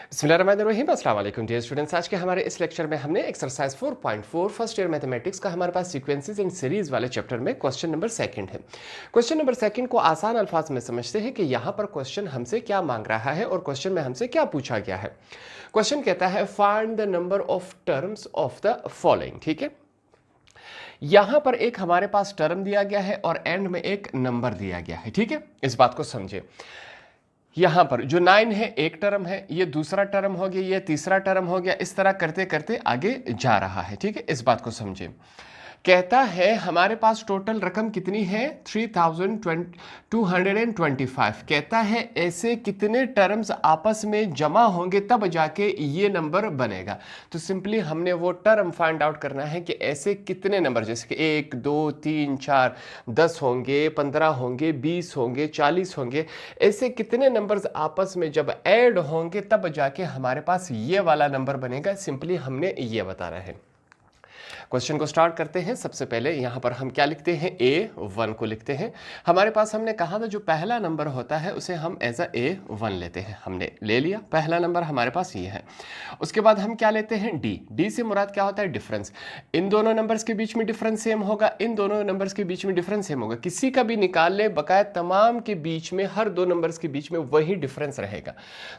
बिस्मिल्लाहिर्रहमानिर्रहीम, अस्सलाम वालेकुम डियर स्टूडेंट्स। आज के हमारे इस लेक्चर में हमने एक्सरसाइज 4.4 फर्स्ट ईयर मैथमेटिक्स का हमारे पास सीक्वेंसेस एंड सीरीज वाले चैप्टर में क्वेश्चन नंबर सेकंड है। क्वेश्चन नंबर सेकंड को आसान अल्फाज में समझते हैं कि यहाँ पर क्वेश्चन हमसे क्या मांग रहा है और क्वेश्चन में हमसे क्या पूछा गया है। क्वेश्चन कहता है find the number of terms of the following. ठीक है, यहां पर एक हमारे पास टर्म दिया गया है और एंड में एक नंबर दिया गया है। ठीक है, इस बात को समझे। यहां पर जो 9 है एक टर्म है, ये दूसरा टर्म हो गया, ये तीसरा टर्म हो गया, इस तरह करते करते आगे जा रहा है। ठीक है, इस बात को समझे। कहता है हमारे पास टोटल रकम कितनी है 3225। कहता है ऐसे कितने टर्म्स आपस में जमा होंगे तब जाके ये नंबर बनेगा। तो सिंपली हमने वो टर्म फाइंड आउट करना है कि ऐसे कितने नंबर, जैसे कि 1 2 3 4 10 होंगे, 15 होंगे, 20 होंगे, 40 होंगे, ऐसे कितने नंबर्स आपस में जब ऐड होंगे तब जाके हमारे पास ये वाला नंबर बनेगा। सिंपली हमने ये बताना है। क्वेश्चन को स्टार्ट करते हैं। सबसे पहले यहां पर हम क्या लिखते हैं, A1 को लिखते हैं। हमारे पास हमने कहा था जो पहला नंबर होता है उसे हम एज अ A1 लेते हैं। हमने ले लिया, पहला नंबर हमारे पास ये है। उसके बाद हम क्या लेते हैं, D से मुराद क्या होता है, डिफरेंस। इन दोनों नंबर्स के बीच में डिफरेंस सेम होगा, इन दोनों नंबर्स के बीच में डिफरेंस सेम होगा। किसी का भी निकाल ले, बकाया तमाम के बीच में, हर दो नंबर्स के बीच में वही डिफरेंस रहेगा।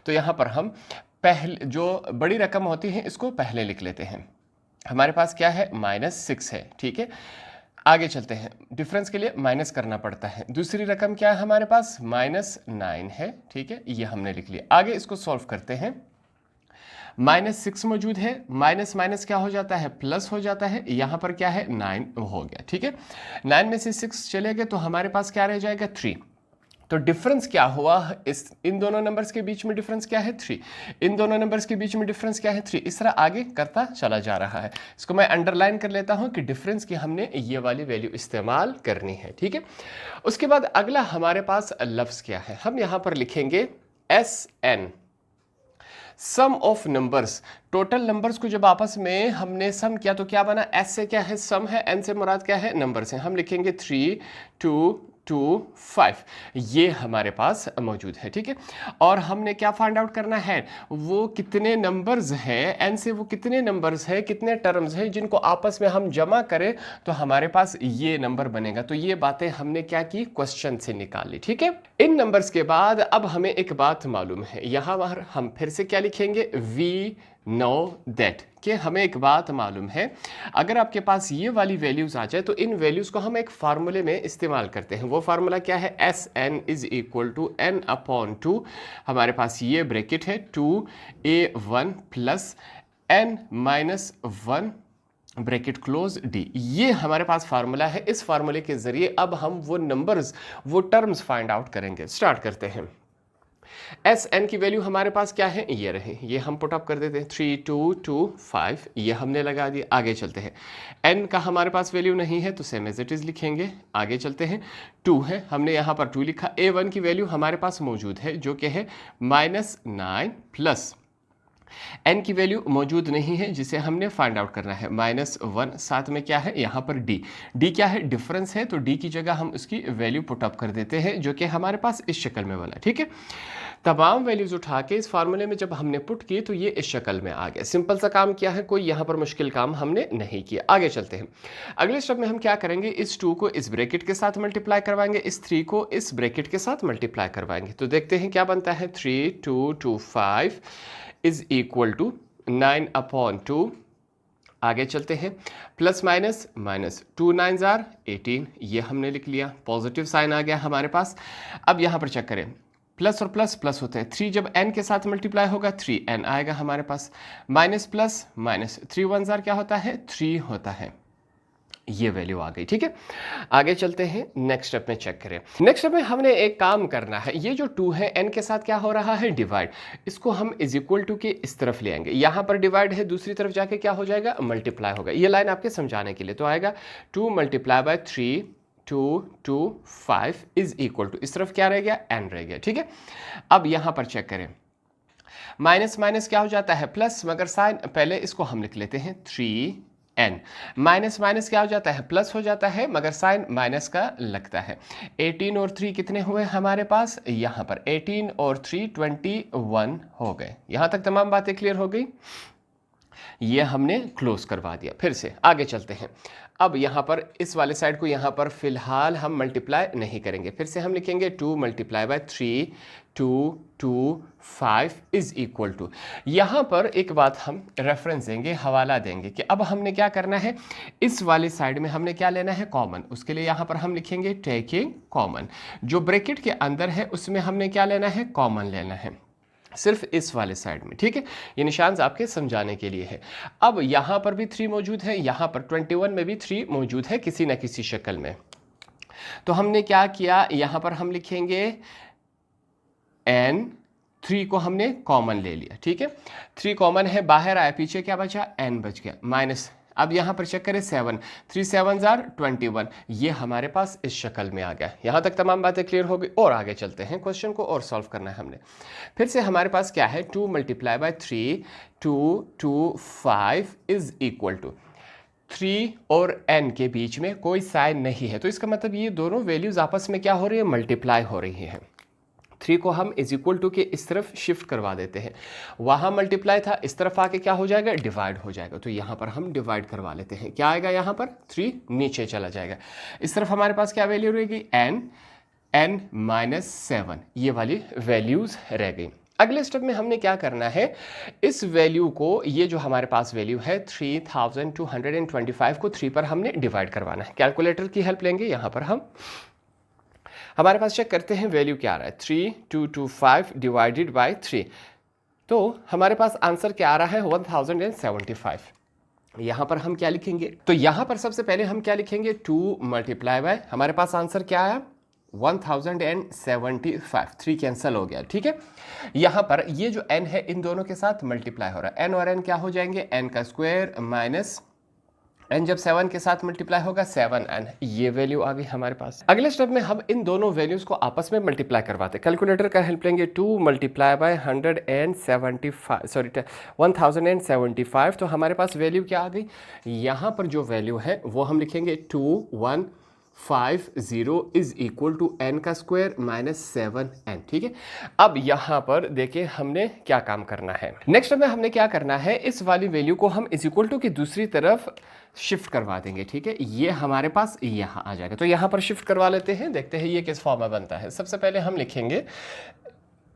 तो यहां पर हम पहले जो बड़ी रकम होती है इसको पहले लिख लेते हैं। हमारे पास क्या है, -6 है। ठीक है, आगे चलते हैं। डिफरेंस के लिए माइनस करना पड़ता है। दूसरी रकम क्या है हमारे पास, -9 है। ठीक है, ये हमने लिख लिया। आगे इसको सॉल्व करते हैं। -6 मौजूद है, माइनस माइनस क्या हो जाता है, प्लस हो जाता है। यहां पर क्या है, 9 हो गया। ठीक है, 9 में से 6 चले गए तो हमारे पास क्या रह जाएगा, 3। तो डिफरेंस क्या हुआ, इन दोनों नंबर्स के बीच में डिफरेंस क्या है, 3। इन दोनों नंबर्स के बीच में डिफरेंस क्या है, 3। इस तरह आगे करता चला जा रहा है। इसको मैं अंडरलाइन कर लेता हूं कि डिफरेंस की हमने ये वाली वैल्यू इस्तेमाल करनी है। ठीक है, उसके बाद अगला हमारे पास लफ्ज क्या है, हम यहां पर लिखेंगे SN, sum of numbers. Total numbers को जब आपस में हमने सम किया तो क्या बना, S से क्या है, सम है, N से मुराद क्या है, नंबर्स है। हम लिखेंगे 3 2 2 5, ये हमारे पास मौजूद है। ठीक है, और हमने क्या फाइंड आउट करना है, वो कितने नंबर्स हैं, एन से वो कितने नंबर्स हैं, कितने टर्म्स हैं जिनको आपस में हम जमा करें तो हमारे पास ये नंबर बनेगा। तो ये बातें हमने क्या की, क्वेश्चन से निकाली। ठीक है, इन नंबर्स के बाद अब हमें एक बात मालूम है, यहां पर हम फिर से क्या लिखेंगे, वी नो दैट, कि हमें एक बात मालूम है। अगर आपके पास ये वाली वैल्यूज आ जाए तो इन वैल्यूज को हम एक फार्मूले में इस्तेमाल करते हैं। वो फार्मूला क्या है, SN = n/2। हमारे पास ये ब्रैकेट है 2A1 + n-1 bracket close D, ये हमारे पास फार्मूला है। इस फार्मूले के जरिए अब हम वो नंबर्स, वो टर्म्स फाइंड आउट करेंगे। स्टार्ट करते हैं। SN की वैल्यू हमारे पास क्या है, ये रहे, ये हम पुट अप कर देते हैं 3 2 2 5, ये हमने लगा दिया। आगे चलते हैं। N का हमारे पास वैल्यू नहीं है तो सेम एज इट इज लिखेंगे। आगे चलते हैं। 2 है, हमने यहाँ पर 2 लिखा। A1 की वैल्यू हमारे पास मौजूद है जो कि है -9 प्लस n की वैल्यू मौजूद नहीं है जिसे हमने फाइंड आउट करना है, -1। साथ में क्या है, यहाँ पर D क्या है, डिफरेंस है, तो D की जगह हम उसकी वैल्यू पुट अप कर देते हैं जो कि हमारे पास इस शक्ल में बना। ठीक है, तमाम वैल्यूज उठा के इस फार्मूले में जब हमने पुट की तो ये इस शक्ल में आ गया। सिंपल सा काम किया है, कोई यहाँ पर मुश्किल काम हमने नहीं किया। आगे चलते हैं। अगले स्टेप में हम क्या करेंगे, इस 2 को इस ब्रैकेट के साथ मल्टीप्लाई करवाएंगे, इस 3 को इस ब्रैकेट के साथ मल्टीप्लाई करवाएंगे। तो देखते हैं क्या बनता है, 3 2 2 5 = 9/2। आगे चलते हैं। Plus minus minus 2 9s are 18, ये हमने लिख लिया। पॉजिटिव साइन आ गया हमारे पास। अब यहाँ पर चेक करें, प्लस और प्लस प्लस होते हैं। 3 जब n के साथ मल्टीप्लाई होगा 3n आएगा हमारे पास। Minus plus minus 3 1s are क्या होता है, 3 होता है। ये वैल्यू आ गई। ठीक है, आगे चलते हैं। नेक्स्ट स्टेप में चेक करें। नेक्स्ट स्टेप में हमने एक काम करना है, ये जो 2 है n के साथ क्या हो रहा है, डिवाइड। इसको हम = के इस तरफ ले आएंगे। यहां पर डिवाइड है, दूसरी तरफ जाके क्या हो जाएगा, मल्टीप्लाई होगा। ये लाइन आपके समझाने के लिए तो आएगा 2 × 3 2 2 5 = इस तरफ क्या रह गया, n रह गया। ठीक है, अब यहां पर चेक करें, माइनस माइनस क्या हो जाता है, प्लस, मगर साइन पहले इसको हम लिख लेते हैं 3 n। माइनस माइनस क्या हो जाता है, प्लस हो जाता है, मगर साइन माइनस का लगता है। 18 और 3 कितने हुए हमारे पास, यहाँ पर 18 और 3 21 हो गए। यहाँ तक तमाम बातें क्लियर हो गई, ये हमने क्लोज करवा दिया। फिर से आगे चलते हैं। अब यहाँ पर इस वाले साइड को यहाँ पर फिलहाल हम मल्टीप्लाई नहीं करेंगे, फिर से हम लिखेंगे 2 multiply by 3 2 2 5 is equal to, यहाँ पर एक बात हम रेफरेंस देंगे, हवाला देंगे कि अब हमने क्या करना है, इस वाली साइड में हमने क्या लेना है, कॉमन। उसके लिए यहाँ पर हम लिखेंगे टेकिंग कॉमन, जो ब्रैकेट के अंदर है उसमें हमने क्या लेना है, कॉमन लेना है, सिर्फ इस वाले साइड में, ठीक है। ये निशान आपके समझाने के लिए है। अब यहाँ पर भी 3 मौजूद है, यहाँ पर 21 में भी 3 मौजूद है किसी न किसी शक्ल में। तो हमने क्या किया, यहाँ पर हम लिखेंगे n, 3 को हमने कॉमन ले लिया, ठीक है। 3 कॉमन है, बाहर आया, पीछे क्या बचा, n बच गया, माइनस। अब यहाँ पर चेक करें 7, 3 7 आर 21, ये हमारे पास इस शक्ल में आ गया। यहाँ तक तमाम बातें क्लियर हो गई, और आगे चलते हैं, क्वेश्चन को और सॉल्व करना है हमने। फिर से हमारे पास क्या है, 2 multiply by 3 2 2 5 is equal to, 3 और n के बीच में कोई साइन नहीं है, तो इसका मतलब ये दोनों वैल्यूज आपस में क्या हो रही है, मल्टीप्लाई हो रही है। 3 को हम इज इक्वल टू के इस तरफ शिफ्ट करवा देते हैं, वहाँ मल्टीप्लाई था, इस तरफ आके क्या हो जाएगा, डिवाइड हो जाएगा। तो यहाँ पर हम डिवाइड करवा लेते हैं, क्या आएगा, यहाँ पर 3 नीचे चला जाएगा, इस तरफ हमारे पास क्या वैल्यू रहेगी, n माइनस 7, ये वाली वैल्यूज रह गई। अगले स्टेप में हमने क्या करना है, इस वैल्यू को, ये जो हमारे पास वैल्यू है 3225 को 3 पर हमने डिवाइड करवाना है। कैलकुलेटर की हेल्प लेंगे, यहाँ पर हमारे पास चेक करते हैं वैल्यू क्या आ रहा है, 3225 डिवाइडेड बाय 3, तो हमारे पास आंसर क्या आ रहा है, 1075। यहाँ पर हम क्या लिखेंगे, तो यहाँ पर सबसे पहले हम क्या लिखेंगे, 2 मल्टीप्लाई बाय, हमारे पास आंसर क्या आया, 1075, 3 कैंसिल हो गया, ठीक है। यहाँ पर ये जो n है इन दोनों के साथ मल्टीप्लाई हो रहा है, n और n क्या हो जाएंगे, n का स्क्वायर माइनस n जब 7 के साथ मल्टीप्लाई होगा 7n, ये वैल्यू आ गई हमारे पास। अगले स्टेप में हम इन दोनों वैल्यूज को आपस में मल्टीप्लाई करवाते हैं, कैलकुलेटर का हेल्प लेंगे, 2 मल्टीप्लाई बाय 1075, तो हमारे पास वैल्यू क्या आ गई, यहाँ पर जो वैल्यू है वो हम लिखेंगे 2150 इज इक्वल टू n का स्क्वायर माइनस 7n, ठीक है। अब यहाँ पर देखिए हमने क्या काम करना है, नेक्स्ट में हमने क्या करना है, इस वाली वैल्यू को हम इज इक्वल टू की दूसरी तरफ शिफ्ट करवा देंगे, ठीक है। ये हमारे पास यहाँ आ जाएगा, तो यहाँ पर शिफ्ट करवा लेते हैं, देखते हैं ये किस फॉर्म में बनता है। सबसे पहले हम लिखेंगे,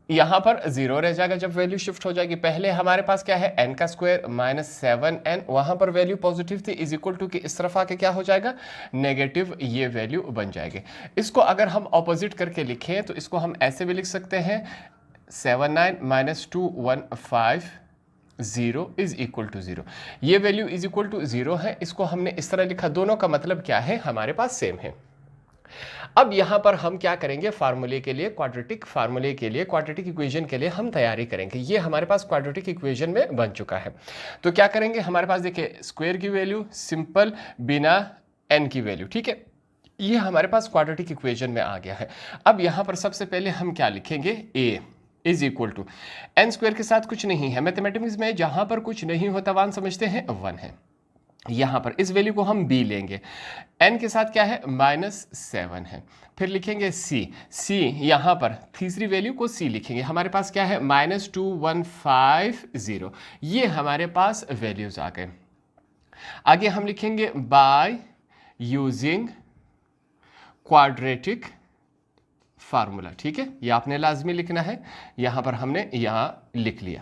यहाँ पर 0 रह जाएगा जब वैल्यू शिफ्ट हो जाएगी। पहले हमारे पास क्या है, n का स्क्वायर माइनस 7n, वहाँ पर वैल्यू पॉजिटिव थी, इज इक्वल टू की इस तरफ आके क्या हो जाएगा, नेगेटिव, ये वैल्यू बन जाएगी। इसको अगर हम ऑपोजिट करके लिखें तो इसको हम ऐसे भी लिख सकते हैं, 79 माइनस 215 इज इक्वल टू 0, ये वैल्यू इज इक्वल टू 0 है, इसको हमने इस तरह लिखा, दोनों का मतलब क्या है, हमारे पास सेम है। अब यहां पर हम क्या करेंगे, फार्मूले के लिए, क्वाड्रेटिक फार्मूले के लिए, क्वाड्रेटिक इक्वेशन के लिए हम तैयारी करेंगे। ये हमारे पास क्वाड्रेटिक इक्वेशन में बन चुका है, तो क्या करेंगे, हमारे पास देखिए स्क्वायर की वैल्यू सिंपल बिना n की वैल्यू, ठीक है, ये हमारे पास क्वाड्रेटिक इक्वेशन में आ गया है। अब यहां पर सबसे पहले हम क्या लिखेंगे, a is equal to, n square के साथ कुछ नहीं है, मैथमेटिक्स में जहां पर कुछ नहीं होता वन समझते हैं 1 है। यहाँ पर इस वैल्यू को हम b लेंगे, n के साथ क्या है, माइनस 7 है। फिर लिखेंगे c यहाँ पर तीसरी वैल्यू को c लिखेंगे, हमारे पास क्या है, माइनस 2150, ये हमारे पास वैल्यूज आ गए। आगे हम लिखेंगे बाय यूजिंग क्वाड्रेटिक फार्मूला, ठीक है, ये आपने लाजमी लिखना है, यहाँ पर हमने यहाँ लिख लिया।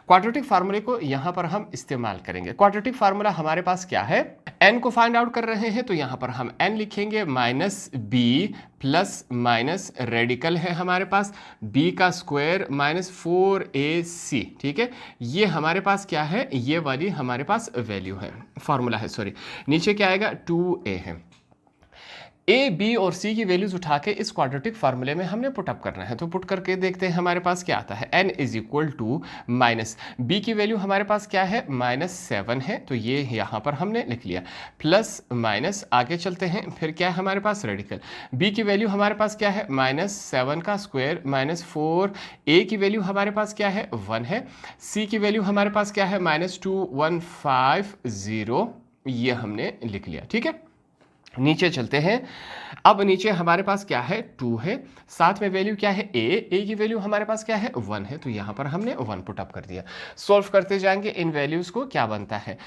क्वाड्रेटिक फार्मूले को यहाँ पर हम इस्तेमाल करेंगे। क्वाड्रेटिक फार्मूला हमारे पास क्या है, n को फाइंड आउट कर रहे हैं, तो यहाँ पर हम n लिखेंगे minus b plus minus radical है हमारे पास b का स्क्वायर माइनस 4ac, ठीक है, ये हमारे पास क्या है, ये वाली हमारे पास वैल्यू है, फार्मूला है, सॉरी, नीचे क्या आएगा, 2a है। a, b और c की वैल्यूज उठा के इस क्वाड्रेटिक फार्मूले में हमने पुटअप करना है, तो पुट करके देखते हैं हमारे पास क्या आता है, n is equal to minus b की वैल्यू हमारे पास क्या है, माइनस 7 है, तो ये यहाँ पर हमने लिख लिया, प्लस माइनस, आगे चलते हैं, फिर क्या है हमारे पास, रेडिकल, b की वैल्यू हमारे पास क्या है, माइनस 7 का स्क्वायर माइनस 4, a की वैल्यू हमारे पास क्या है, 1 है, c की वैल्यू हमारे पास क्या है, माइनस 2150, ये हमने लिख लिया। ठीक है, नीचे चलते हैं। अब नीचे हमारे पास क्या है, 2 है, साथ में वैल्यू क्या है, ए की वैल्यू हमारे पास क्या है, 1 है, तो यहां पर हमने 1 पुट अप कर दिया। सॉल्व करते जाएंगे इन वैल्यूज को, क्या बनता है,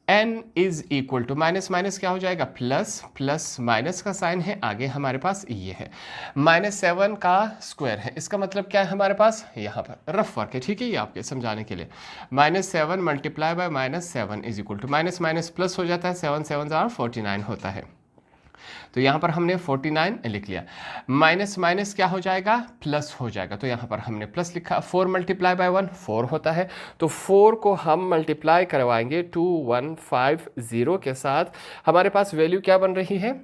n is equal to minus minus क्या हो जाएगा प्लस, प्लस माइनस का साइन है, आगे हमारे पास ये है -7 का स्क्वायर है, इसका मतलब क्या है हमारे पास, यहाँ पर रफ वर्क है, ठीक है, ये आपके समझाने के लिए, -7 multiply by -7 is equal to minus minus plus हो जाता है, 7 7 49 होता है, तो यहाँ पर हमने 49 लिख लिया, माइनस माइनस क्या हो जाएगा, प्लस हो जाएगा, तो यहाँ पर हमने प्लस लिखा, 4 मल्टीप्लाई बाय 1 4 होता है, तो 4 को हम मल्टीप्लाई करवाएंगे 2150 के साथ, हमारे पास वैल्यू क्या बन रही है,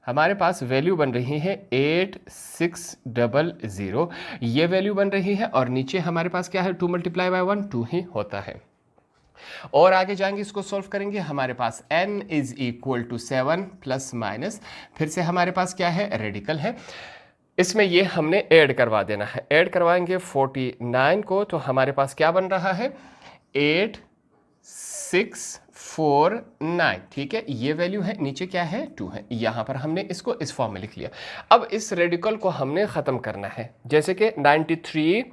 हमारे पास वैल्यू बन रही है 8600, ये वैल्यू बन रही है, और नीचे हमारे पास क्या है, 2 मल्टीप्लाई बाय 1 2 ही होता है। और आगे जाएंगे, इसको सॉल्व करेंगे, हमारे पास n is equal to 7 plus minus, फिर से हमारे पास क्या है, रेडिकल है, इसमें ये हमने ऐड करवा देना है, ऐड करवाएंगे 49 को, तो हमारे पास क्या बन रहा है 8649, ठीक है, ये वैल्यू है, नीचे क्या है 2 है, यहां पर हमने इसको इस फॉर्म में लिख लिया। अब इस रेडिकल को हमने ख़त्म करना है, जैसे कि 93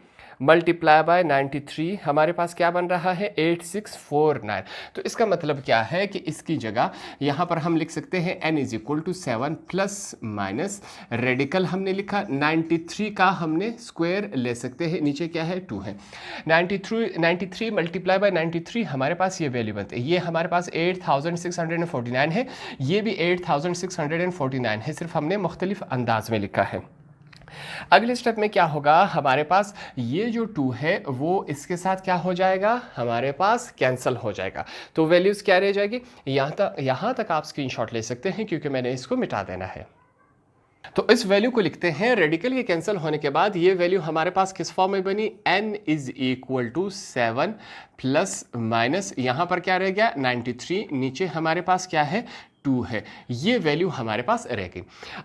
मल्टीप्लाई बाय 93, हमारे पास क्या बन रहा है 8649, तो इसका मतलब क्या है कि इसकी जगह यहाँ पर हम लिख सकते हैं n is equal to 7 plus minus, radical हमने लिखा, 93 का हमने स्क्वायर ले सकते हैं, नीचे क्या है 2 है, 93 मल्टीप्लाई बाय 93, हमारे पास ये वैल्यू बनती है, ये हमारे पास 8649 है, ये भी 8649 है, सिर्फ हमने मुख्तलिफ अंदाज में लिखा है। अगले स्टेप में क्या होगा, हमारे पास ये जो 2 है वो इसके साथ क्या हो जाएगा, हमारे पास कैंसिल हो जाएगा, तो वैल्यूज क्या रह जाएगी, यहाँ तक आप स्क्रीनशॉट ले सकते हैं क्योंकि मैंने इसको मिटा देना है। तो इस वैल्यू को लिखते हैं, रेडिकल के कैंसिल होने के बाद ये वैल्यू हमारे पास किस फॉर्म में बनी, n is equal to 7 plus minus, यहाँ पर क्या रह गया 93, नीचे हमारे पास क्या है 2 है, ये वैल्यू हमारे पास रह गई।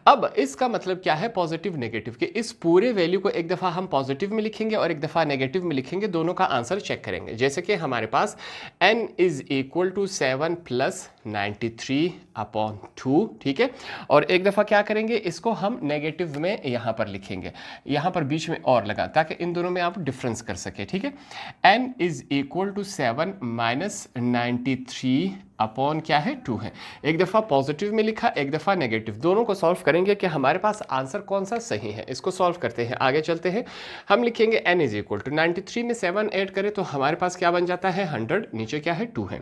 अब इसका मतलब क्या है, पॉजिटिव नेगेटिव के इस पूरे वैल्यू को एक दफ़ा हम पॉजिटिव में लिखेंगे और एक दफ़ा नेगेटिव में लिखेंगे, दोनों का आंसर चेक करेंगे, जैसे कि हमारे पास n is equal to 7 plus 93 upon 2, ठीक है, और एक दफ़ा क्या करेंगे, इसको हम नेगेटिव में यहाँ पर लिखेंगे, यहाँ पर बीच में और लगा ताकि इन दोनों में आप डिफरेंस कर सके, ठीक है, n is equal to 7 minus 93 upon क्या है 2 है, एक दफ़ा पॉजिटिव में लिखा, एक दफ़ा नेगेटिव, दोनों को सॉल्व करेंगे कि हमारे पास आंसर कौन सा सही है, इसको सॉल्व करते हैं, आगे चलते हैं, हम लिखेंगे n इज इक्वल टू 93 में 7 ऐड करें तो हमारे पास क्या बन जाता है 100, नीचे क्या है 2 है,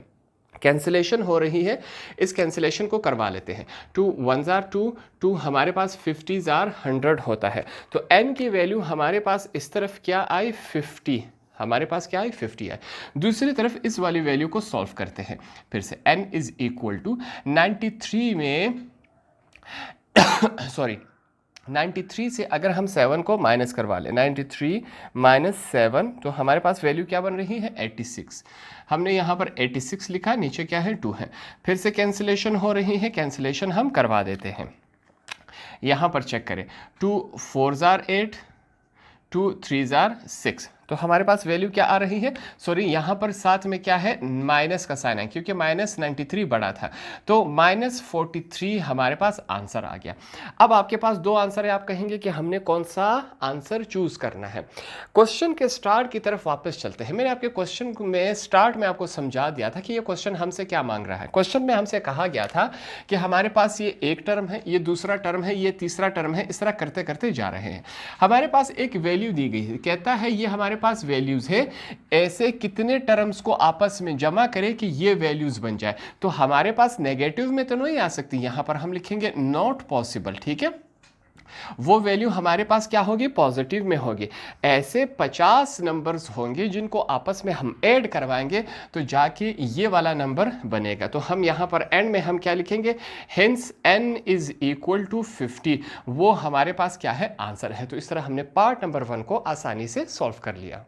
कैंसिलेशन हो रही है, इस कैंसिलेशन को करवा लेते हैं, 2 1 जार 2 हमारे पास 50 जार 100 होता है, तो n की वैल्यू हमारे पास इस तरफ क्या आई 50, हमारे पास क्या आई 50 है, दूसरी तरफ इस वाली वैल्यू को सॉल्व करते हैं, फिर से n इज इक्वल टू 93 में सॉरी 93 से अगर हम 7 को माइनस करवा लें, 93 माइनस 7, तो हमारे पास वैल्यू क्या बन रही है 86, हमने यहाँ पर 86 लिखा, नीचे क्या है 2 है, फिर से कैंसिलेशन हो रही है, कैंसिलेशन हम करवा देते हैं, यहाँ पर चेक करें, 2 4 जार 8, 2 3 जार 6, तो हमारे पास वैल्यू क्या आ रही है, सॉरी यहाँ पर साथ में क्या है माइनस का साइन है क्योंकि माइनस 93 बड़ा था, तो -43 हमारे पास आंसर आ गया। अब आपके पास दो आंसर है, आप कहेंगे कि हमने कौन सा आंसर चूज करना है। क्वेश्चन के स्टार्ट की तरफ वापस चलते हैं। मैंने आपके क्वेश्चन में स्टार्ट में आपको समझा दिया था कि ये क्वेश्चन हमसे क्या मांग रहा है। क्वेश्चन में हमसे कहा गया था कि हमारे पास ये एक टर्म है, ये दूसरा टर्म है, ये तीसरा टर्म है, इस तरह करते करते जा रहे हैं। हमारे पास एक वैल्यू दी गई है, कहता है ये हमारे पास वैल्यूज है, ऐसे कितने टर्म्स को आपस में जमा करें कि ये वैल्यूज बन जाए। तो हमारे पास नेगेटिव में तो नहीं आ सकती, यहां पर हम लिखेंगे नॉट पॉसिबल, ठीक है। वो वैल्यू हमारे पास क्या होगी, पॉजिटिव में होगी। ऐसे 50 नंबर्स होंगे जिनको आपस में हम ऐड करवाएंगे तो जाके ये वाला नंबर बनेगा। तो हम यहाँ पर एंड में हम क्या लिखेंगे, hence n is equal to 50, वो हमारे पास क्या है, आंसर है। तो इस तरह हमने पार्ट नंबर 1 को आसानी से सॉल्व कर लिया।